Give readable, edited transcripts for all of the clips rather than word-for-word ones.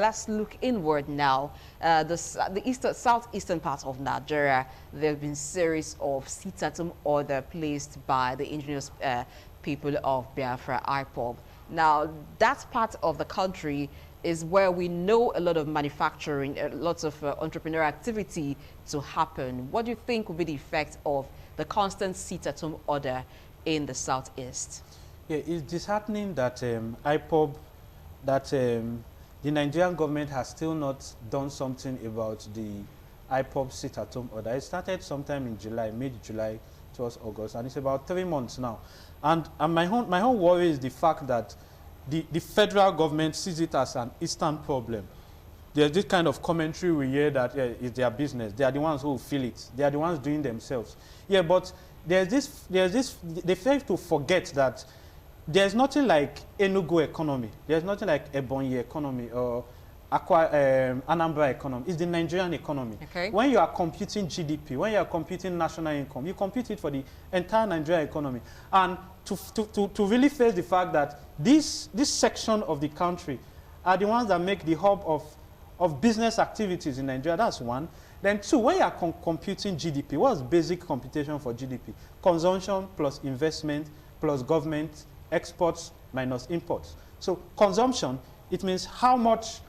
let's look inward now. The southeastern part of Nigeria, there have been series of sit-at-home order placed by the indigenous people of Biafra, IPOB. Now, that part of the country is where we know a lot of manufacturing, lots of entrepreneurial activity to happen. What do you think will be the effect of the constant sit-at-home order in the southeast? Yeah, it's disheartening that IPOB, that the Nigerian government has still not done something about the IPOB sit-at-home order. It started sometime in July, mid-July towards August, and it's about 3 months now. And my whole worry is the fact that the federal government sees it as an eastern problem. There's this kind of commentary we hear that it's their business. They are the ones who feel it. They are the ones doing themselves. Yeah, but they fail to forget that there's nothing like Enugu economy. There's nothing like Ebonyi economy or Anambra economy. It's the Nigerian economy. Okay. When you are computing GDP, when you are computing national income, you compute it for the entire Nigerian economy. And to really face the fact that this section of the country are the ones that make the hub of business activities in Nigeria, that's one. Then two, when you are computing GDP, what's basic computation for GDP? Consumption plus investment plus government, exports minus imports. So consumption, it means how much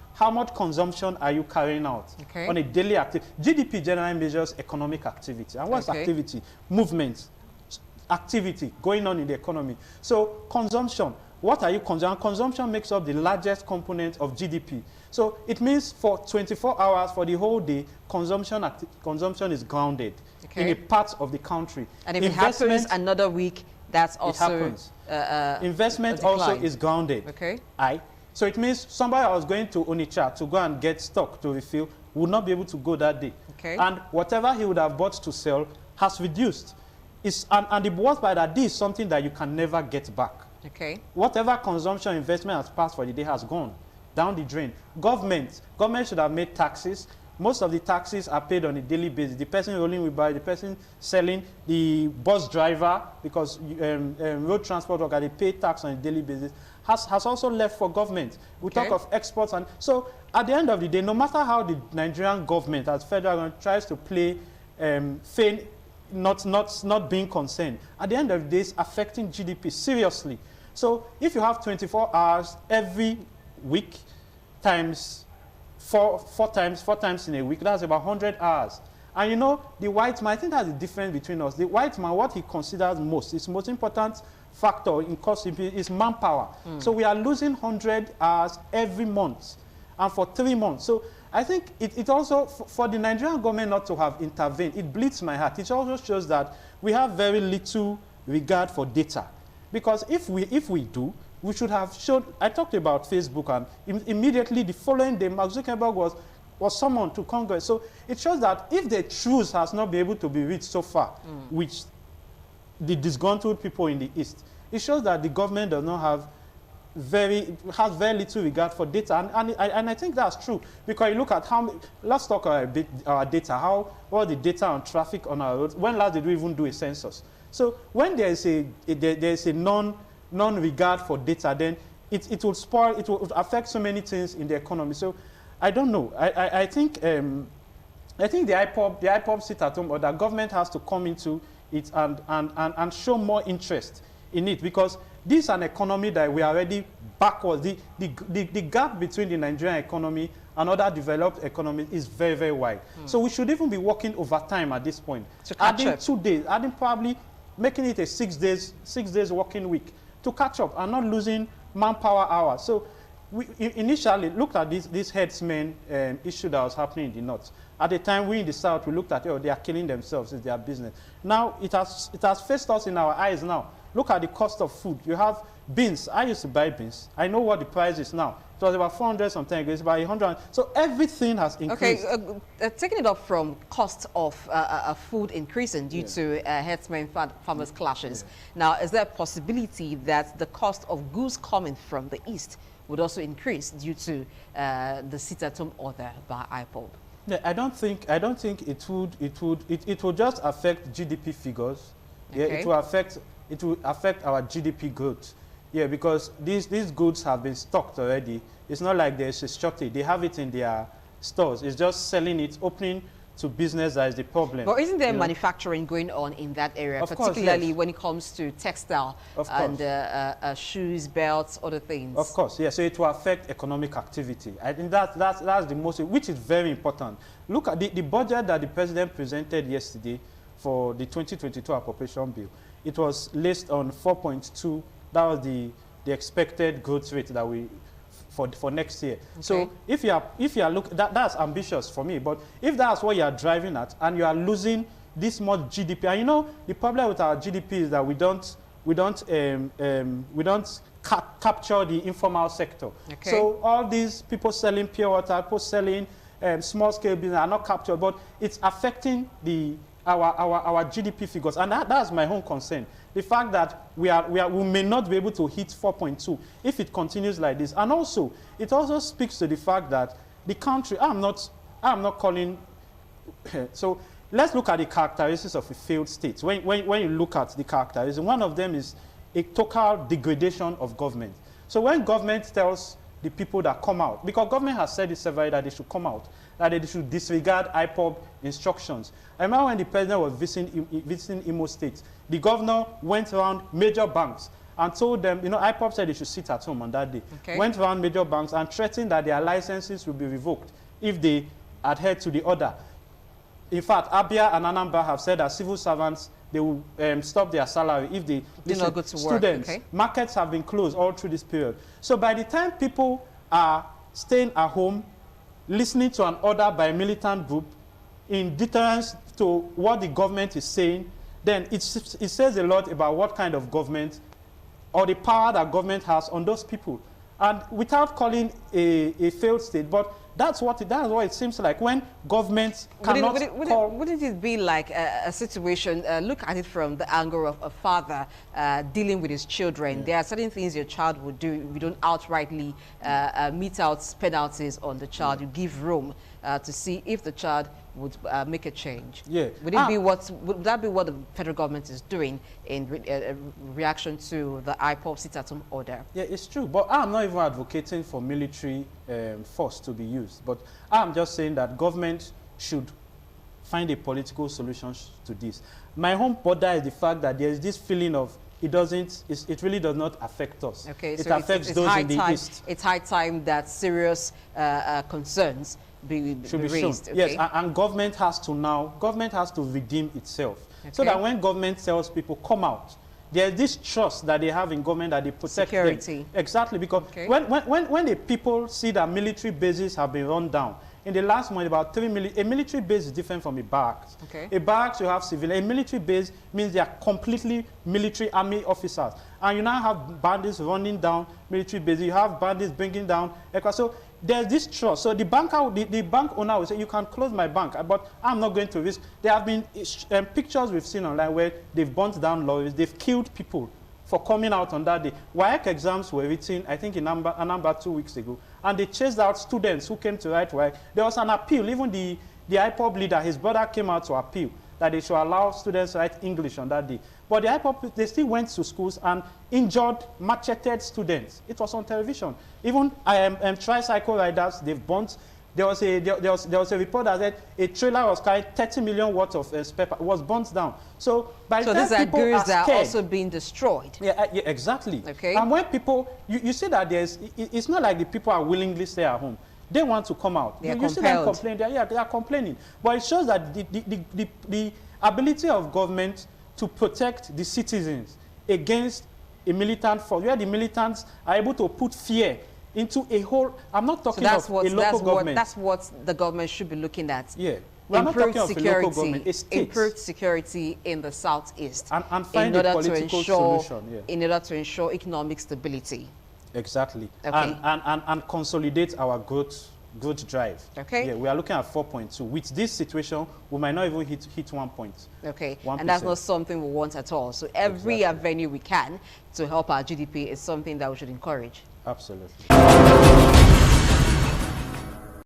consumption are you carrying out on a daily activity. GDP generally measures economic activity. And what's activity? Movement, activity going on in the economy. So consumption, what are you consuming? Consumption makes up the largest component of GDP. So it means for 24 hours, for the whole day, consumption is grounded in a part of the country. And if it happens another week, that's also it happens. Investment also is grounded. Okay. So it means somebody was going to Onitsha to go and get stock to refill would not be able to go that day. Okay. And whatever he would have bought to sell has reduced. And the worst by that, this is something that you can never get back. Okay. Whatever consumption investment has passed for the day has gone down the drain. Government should have made taxes. Most of the taxes are paid on a daily basis. The person rolling with the person selling, the bus driver, because road transport worker, they pay tax on a daily basis, has also left for government. We talk of exports. And so at the end of the day, no matter how the Nigerian government, as federal government, tries to play feign not being concerned, at the end of the day, it's affecting GDP seriously. So if you have 24 hours every week times four times in a week, that's about 100 hours. And you know, the white man, I think that's the difference between us. The white man, what he considers his most important factor in cost is manpower. So we are losing 100 hours every month, and for 3 months. So I think it also, for the Nigerian government not to have intervened, it bleeds my heart. It also shows that we have very little regard for data. Because if we do, we should have showed. I talked about Facebook, and immediately the following day, Mark Zuckerberg was summoned to Congress. So it shows that if the truth has not been able to be reached so far, which the disgruntled people in the East, it shows that the government does not have has very little regard for data, and I think that's true, because you look at let's talk about our data. What the data on traffic on our roads? When last did we even do a census? So when there is a non-regard for data, then it will spoil, it will affect so many things in the economy. So I don't know. I think the IPOB sit-at-home order, government has to come into it and show more interest in it, because this is an economy that we are already backwards. The gap between the Nigerian economy and other developed economies is very, very wide. So we should even be working overtime at this point. Adding 2 days, adding probably making it a 6 days working week to catch up and not losing manpower hours. So we initially looked at this herdsmen issue that was happening in the north. At the time, we in the south, we looked at, they are killing themselves, it's their business. Now it has faced us in our eyes now. Look at the cost of food. You have beans. I used to buy beans. I know what the price is now. It was about 400 something ago. It's about 100. So everything has increased. Okay, taking it up from cost of food increasing due to herdsmen farmers clashes. Now, is there a possibility that the cost of goods coming from the east would also increase due to the sit-at-home order by IPOB? Yeah, I don't think it would. It will just affect GDP figures. Yeah, it will affect our GDP growth. Yeah, because these goods have been stocked already. It's not like there's a shortage. They have it in their stores. It's just selling it, opening to business that is the problem. But isn't there manufacturing going on in that area, of particularly course, yes. when it comes to textile and shoes, belts, other things? Of course, yeah. So it will affect economic activity. I think that's the most, which is very important. Look at the budget that the president presented yesterday for the 2022 appropriation bill. It was laced on 4.2. That was the expected growth rate that we for next year. Okay. So if you are that's ambitious for me. But if that's what you are driving at, and you are losing this much GDP, and you know the problem with our GDP is that we don't capture the informal sector. Okay. So all these people selling pure water, people selling small scale business are not captured, but it's affecting our GDP figures, and that's my own concern. The fact that we may not be able to hit 4.2 if it continues like this, and also it also speaks to the fact that the country. I'm not calling. So let's look at the characteristics of a failed state. When you look at the characteristics, one of them is a total degradation of government. So when government tells the people that come out, because government has said it severally that they should come out, that they should disregard IPOB instructions. I remember when the president was visiting Imo State, the governor went around major banks and told them, IPOB said they should sit at home on that day. Okay. Went around major banks and threatened that their licenses will be revoked if they adhere to the order. In fact, Abia and Anambra have said that civil servants, they will stop their salary if they listen. Not go to students, work. Okay. Markets have been closed all through this period. So by the time people are staying at home, listening to an order by a militant group in deterrence to what the government is saying, then it says a lot about what kind of government or the power that government has on those people. And without calling a failed state, but that's what it seems like when governments cannot wouldn't it be like a situation, look at it from the angle of a father dealing with his children. Yeah. There are certain things your child would do if you don't outrightly mete out penalties on the child. You give room to see if the child would make a change. Yeah. Would that be what the federal government is doing in reaction to the IPOB sit-at-home order? Yeah, it's true. But I'm not even advocating for military force to be used. But I'm just saying that government should find a political solution to this. My home border is the fact that there is this feeling of it really does not affect us. Okay, it so affects those in the East. It's high time that serious concerns should be raised. Okay? Yes, and government has to redeem itself. Okay. So that when government tells people, come out, there's this trust that they have in government that they protect security. Them. Exactly, because when the people see that military bases have been run down, in the last month, about a military base is different from a barracks. Okay. A barracks, you have civilian. A military base means they are completely military army officers. And you now have bandits running down military bases. You have bandits bringing down aircraft. So there's this trust. So the bank owner will say, you can close my bank, but I'm not going to risk. There have been pictures we've seen online where they've burnt down lorries. They've killed people for coming out on that day. WAEC exams were written, I think, in Anambra 2 weeks ago. And they chased out students who came to write WAEC. There was an appeal. Even the IPOB leader, his brother came out to appeal that they should allow students to write English on that day. But the IPOB, they still went to schools and injured, macheted students. It was on television. Even tricycle riders, they've burnt. There was a report that said a trailer was carrying 30 million worth of spare parts, was burnt down. So by the time these are people goods that scared, are also being destroyed. Yeah, exactly. Okay. And when people, you see that it's not like the people are willingly stay at home. They want to come out. You see them complain. They are complaining. But it shows that the ability of government to protect the citizens against a militant force, where the militants are able to put fear into a whole. I'm not talking of a local government. That's what the government should be looking at. Yeah. We're not talking of a local government, a state. Improved security in the southeast. And find a political solution. Yeah. In order to ensure economic stability. Exactly. Okay. And consolidate our growth drive. Okay. Yeah, we are looking at 4.2. With this situation, we might not even hit 1 point. Okay. 1%. And that's not something we want at all. So every avenue we can to help our GDP is something that we should encourage. Absolutely.